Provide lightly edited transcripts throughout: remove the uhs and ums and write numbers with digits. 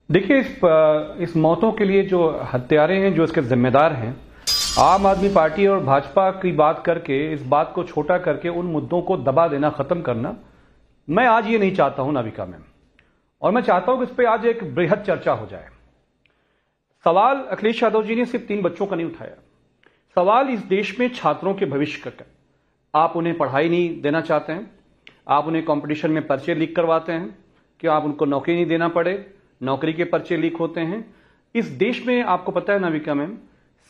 देखिए, इस मौतों के लिए जो हत्यारे हैं, जो इसके जिम्मेदार हैं, आम आदमी पार्टी और भाजपा की बात करके, इस बात को छोटा करके उन मुद्दों को दबा देना, खत्म करना, मैं आज ये नहीं चाहता हूं नाविका में। और मैं चाहता हूं कि इस पर आज एक बृहद चर्चा हो जाए। सवाल अखिलेश यादव जी ने सिर्फ 3 बच्चों का नहीं उठाया। सवाल इस देश में छात्रों के भविष्य का। आप उन्हें पढ़ाई नहीं देना चाहते हैं, आप उन्हें कंपटीशन में पर्चे लीक करवाते हैं कि आप उनको नौकरी नहीं देना पड़े, नौकरी के पर्चे लीक होते हैं। इस देश में आपको पता है नाविका मैम,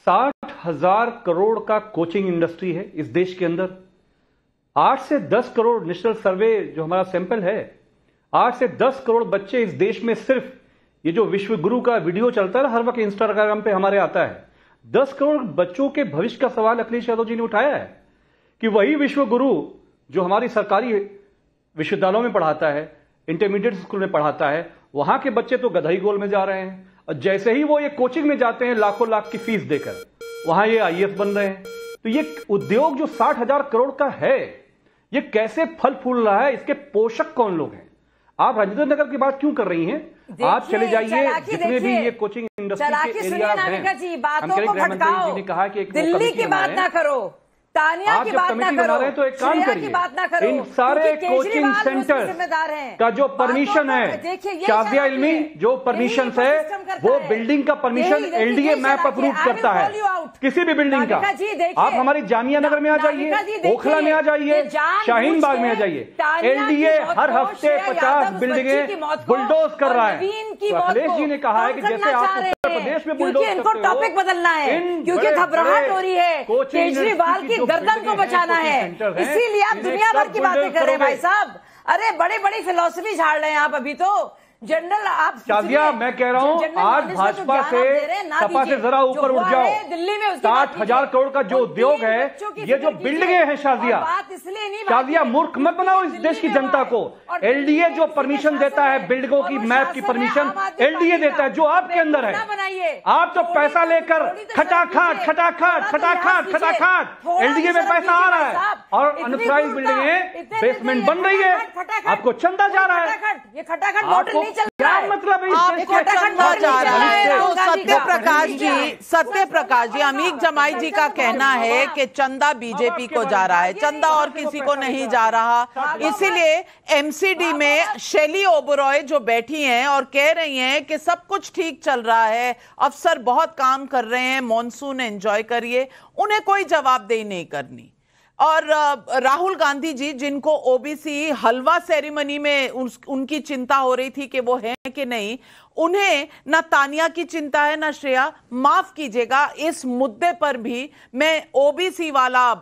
60,000 करोड़ का कोचिंग इंडस्ट्री है इस देश के अंदर। 8 से 10 करोड़ नेशनल सर्वे जो हमारा सैंपल है, 8 से 10 करोड़ बच्चे इस देश में, सिर्फ ये जो विश्व गुरु का वीडियो चलता है ना हर वक्त इंस्टाग्राम पे हमारे आता है, 10 करोड़ बच्चों के भविष्य का सवाल अखिलेश यादव जी ने उठाया है कि वही विश्व गुरु जो हमारी सरकारी विश्वविद्यालयों में पढ़ाता है, इंटरमीडिएट स्कूल में पढ़ाता है, वहां के बच्चे तो गधाई गोल में जा रहे हैं। और जैसे ही वो ये कोचिंग में जाते हैं लाखों लाख की फीस देकर, वहां ये आईएएस बन रहे हैं। तो ये उद्योग जो 60,000 करोड़ का है, ये कैसे फल फूल रहा है, इसके पोषक कौन लोग हैं? आप राजेंद्र नगर की बात क्यों कर रही हैं? आप चले जाइए जितने भी ये कोचिंग इंडस्ट्री के एरियाज हैं। जी ने कहा कि दिल्ली की बात ना करो, तानिया की बात ना करो, तो एक काम करिए, इन सारे कोचिंग सेंटर का जो परमिशन है, शाजिया इल्मी जो परमिशन है, वो बिल्डिंग का परमिशन एलडीए मैप अप्रूव करता है, किसी भी बिल्डिंग का। आप हमारी जामिया नगर में आ जाइए, ओखला में आ जाइए, शाहीन बाग में आ जाइए, एलडीए हर हफ्ते 50 बिल्डिंगें बुलडोज कर रहा है। अखिलेश जी ने कहा है कि जैसे आप उत्तर प्रदेश में बुलडोज इनको टॉपिक बदलना है, क्योंकि घबराहट हो रही है, केजरीवाल की गर्दन को बचाना है, इसीलिए आप दुनिया भर की बातें कर रहे हैं भाई साहब। अरे बड़ी बड़ी फिलॉसफी झाड़ रहे हैं आप अभी तो। जनरल आप शाजिया, मैं कह रहा हूं आज भाजपा से, सपा से जरा ऊपर उठ जाओ। दिल्ली में 60,000 करोड़ का जो उद्योग है, ये जो बिल्डिंगें हैं शाजिया, शाजिया मूर्ख मत बनाओ इस देश की जनता को। एलडीए जो परमिशन देता है बिल्डिंगों की मैप की परमिशन एलडीए देता है, जो आपके अंदर है। आप तो पैसा लेकर खटाखट खटाखट खटाखट खटाखट एलडीए में पैसा आ रहा है और अनऑथराइज्ड बिल्डिंगें बेसमेंट बन रही है, आपको चंदा जा रहा है। ये खटाखट क्या मतलब है? सत्य प्रकाश जी, अमीक जमाई जी का कहना है कि चंदा बीजेपी को जा रहा है, चंदा और किसी को नहीं जा रहा। इसीलिए एमसीडी में शैली ओबरॉय जो बैठी हैं और कह रही हैं कि सब कुछ ठीक चल रहा है, अफसर बहुत काम कर रहे हैं, मॉनसून एंजॉय करिए, उन्हें कोई जवाबदेही नहीं करनी। और राहुल गांधी जी, जिनको ओबीसी हलवा सेरेमनी में उनकी चिंता हो रही थी कि वो हैं कि नहीं, उन्हें ना तानिया की चिंता है ना श्रेया। माफ कीजिएगा, इस मुद्दे पर भी मैं ओबीसी वाला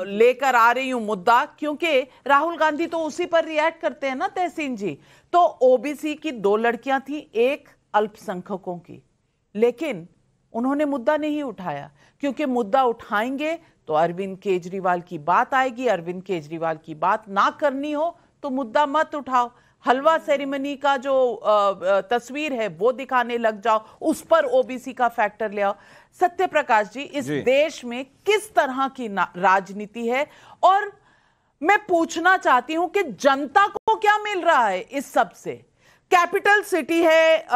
लेकर आ रही हूं मुद्दा, क्योंकि राहुल गांधी तो उसी पर रिएक्ट करते हैं ना तहसीन जी। तो ओबीसी की 2 लड़कियां थी, एक अल्पसंख्यकों की, लेकिन उन्होंने मुद्दा नहीं उठाया, क्योंकि मुद्दा उठाएंगे तो अरविंद केजरीवाल की बात आएगी। अरविंद केजरीवाल की बात ना करनी हो तो मुद्दा मत उठाओ। हलवा सेरेमनी का जो तस्वीर है वो दिखाने लग जाओ, उस पर ओबीसी का फैक्टर ले आओ। सत्य प्रकाश जी, इस देश में किस तरह की राजनीति है? और मैं पूछना चाहती हूं कि जनता को क्या मिल रहा है इस सब से? कैपिटल सिटी है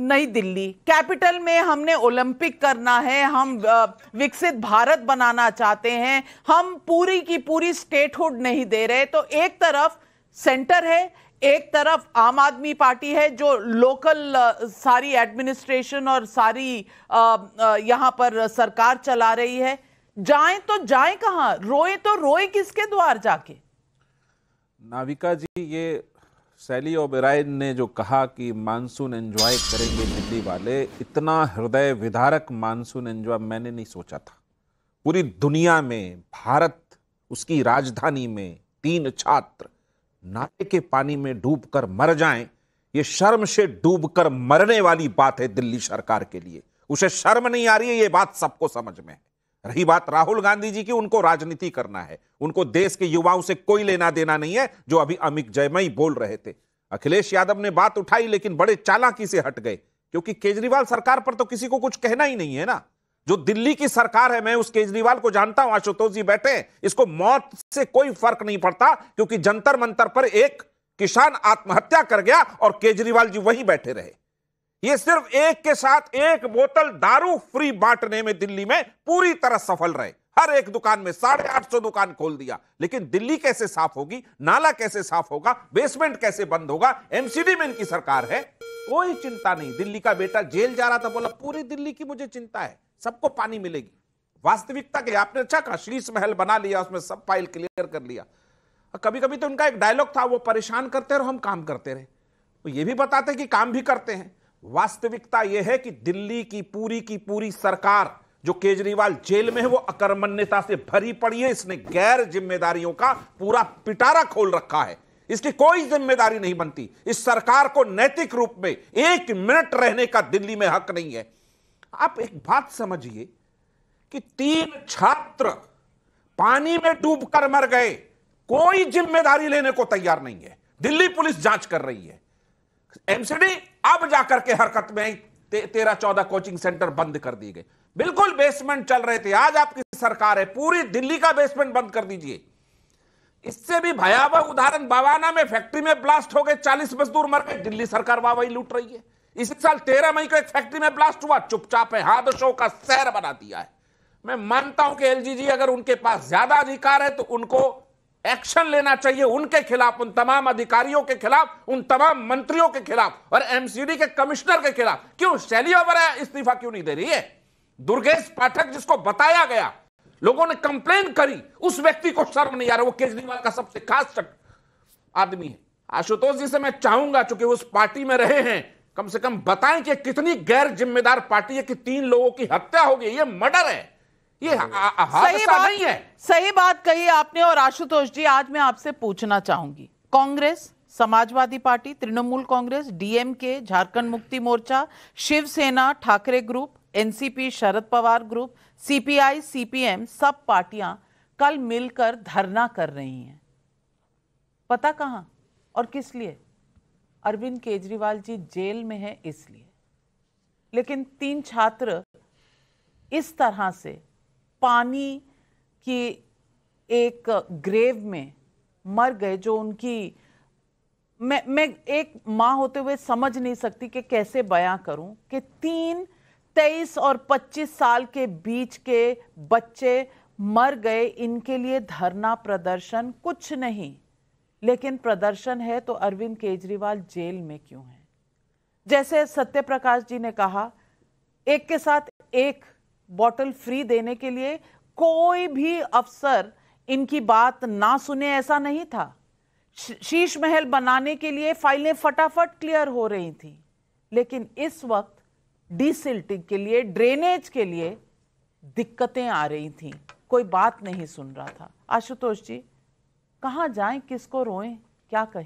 नई दिल्ली, कैपिटल में हमने ओलंपिक करना है, हम विकसित भारत बनाना चाहते हैं, हम पूरी की पूरी स्टेटहुड नहीं दे रहे। तो एक तरफ सेंटर है, एक तरफ आम आदमी पार्टी है जो लोकल सारी एडमिनिस्ट्रेशन और सारी यहां पर सरकार चला रही है। जाएं तो जाएं कहां, रोए तो रोए किसके द्वार जाके? नाविका जी, ये शैली ओबेरॉय ने जो कहा कि मानसून एंजॉय करेंगे दिल्ली वाले, इतना हृदय विदारक मानसून एंजॉय मैंने नहीं सोचा था। पूरी दुनिया में, भारत उसकी राजधानी में 3 छात्र नाले के पानी में डूबकर मर जाएं, ये शर्म से डूबकर मरने वाली बात है दिल्ली सरकार के लिए। उसे शर्म नहीं आ रही है, ये बात सबको समझ में है। रही बात राहुल गांधी जी की, उनको राजनीति करना है, उनको देश के युवाओं से कोई लेना देना नहीं है, जो अभी अमित जयमई बोल रहे थे। अखिलेश यादव ने बात उठाई लेकिन बड़े चालाकी से हट गए, क्योंकि केजरीवाल सरकार पर तो किसी को कुछ कहना ही नहीं है ना। जो दिल्ली की सरकार है, मैं उस केजरीवाल को जानता हूं, आशुतोष जी बैठे हैं, इसको मौत से कोई फर्क नहीं पड़ता, क्योंकि जंतर मंतर पर एक किसान आत्महत्या कर गया और केजरीवाल जी वहीं बैठे रहे। ये सिर्फ एक के साथ एक बोतल दारू फ्री बांटने में दिल्ली में पूरी तरह सफल रहे। हर एक दुकान में 850 दुकान खोल दिया, लेकिन दिल्ली कैसे साफ होगी, नाला कैसे साफ होगा, बेसमेंट कैसे बंद होगा, एमसीडी में इनकी सरकार है, कोई चिंता नहीं। दिल्ली का बेटा जेल जा रहा था, बोला पूरी दिल्ली की मुझे चिंता है, सबको पानी मिलेगी। वास्तविकता के आपने अच्छा कहा, शीश महल बना लिया, उसमें सब फाइल क्लियर कर लिया। कभी कभी तो उनका एक डायलॉग था, वो परेशान करते रहे हम काम करते रहे, तो ये भी बताते कि काम भी करते हैं। वास्तविकता यह है कि दिल्ली की पूरी सरकार, जो केजरीवाल जेल में है, वो अकर्मण्यता से भरी पड़ी है। इसने गैर जिम्मेदारियों का पूरा पिटारा खोल रखा है, इसकी कोई जिम्मेदारी नहीं बनती। इस सरकार को नैतिक रूप में 1 मिनट रहने का दिल्ली में हक नहीं है। आप एक बात समझिए कि 3 छात्र पानी में डूबकर मर गए, कोई जिम्मेदारी लेने को तैयार नहीं है। दिल्ली पुलिस जांच कर रही है, एमसीडी अब जाकर के हरकत में 13-14 कोचिंग सेंटर बंद कर दिए गए। बिल्कुल बेसमेंट चल रहे थे, आज आपकी सरकार है, पूरी दिल्ली का बेसमेंट बंद कर दीजिए। इससे भी भयावह उदाहरण, बवाना में फैक्ट्री में ब्लास्ट हो गए, 40 मजदूर मर गए, दिल्ली सरकार वाहवाही लूट रही है। इसी साल 13 मई को एक फैक्ट्री में ब्लास्ट हुआ, चुपचाप है, हादसों का शहर बना दिया है। मैं मानता हूं कि एलजीजी अगर उनके पास ज्यादा अधिकार है तो उनको एक्शन लेना चाहिए, उनके खिलाफ, उन तमाम अधिकारियों के खिलाफ, उन तमाम मंत्रियों के खिलाफ और एमसीडी के कमिश्नर के खिलाफ। क्यों शैली ओबेरॉय इस्तीफा क्यों नहीं दे रही है? दुर्गेश पाठक, जिसको बताया गया, लोगों ने कंप्लेन करी, उस व्यक्ति को शर्म नहीं आ रहा। वो केजरीवाल का सबसे खास आदमी है। आशुतोष जी से मैं चाहूंगा, चूंकि उस पार्टी में रहे हैं, कम से कम बताएं कि कितनी गैर जिम्मेदार पार्टी है कि 3 लोगों की हत्या हो गई। ये मर्डर है, ये हादसा नहीं है। सही बात कही आपने। और आशुतोष जी, आज मैं आपसे पूछना चाहूंगी, Congress, Samajwadi party, Trinamool Congress, DMK, Jharkhand Mukti Morcha, Shiv Sena, Thackeray group, NCP, Sharad Pawar group, CPI, CPM, सब पार्टियां कल मिलकर धरना कर रही हैं। पता कहां और किस लिए? अरविंद केजरीवाल जी जेल में हैं इसलिए। लेकिन 3 छात्र इस तरह से पानी की एक ग्रेव में मर गए, जो उनकी मैं एक मां होते हुए समझ नहीं सकती कि कैसे बयां करूं कि 23 और 25 साल के बीच के बच्चे मर गए। इनके लिए धरना प्रदर्शन कुछ नहीं, लेकिन प्रदर्शन है तो अरविंद केजरीवाल जेल में क्यों है? जैसे सत्य प्रकाश जी ने कहा, एक के साथ एक बॉटल फ्री देने के लिए कोई भी अफसर इनकी बात ना सुने, ऐसा नहीं था। शीश महल बनाने के लिए फाइलें फटाफट क्लियर हो रही थी, लेकिन इस वक्त डीसिल्टिंग के लिए, ड्रेनेज के लिए दिक्कतें आ रही थी, कोई बात नहीं सुन रहा था। आशुतोष जी, कहां जाएं, किसको रोएं, क्या कहें?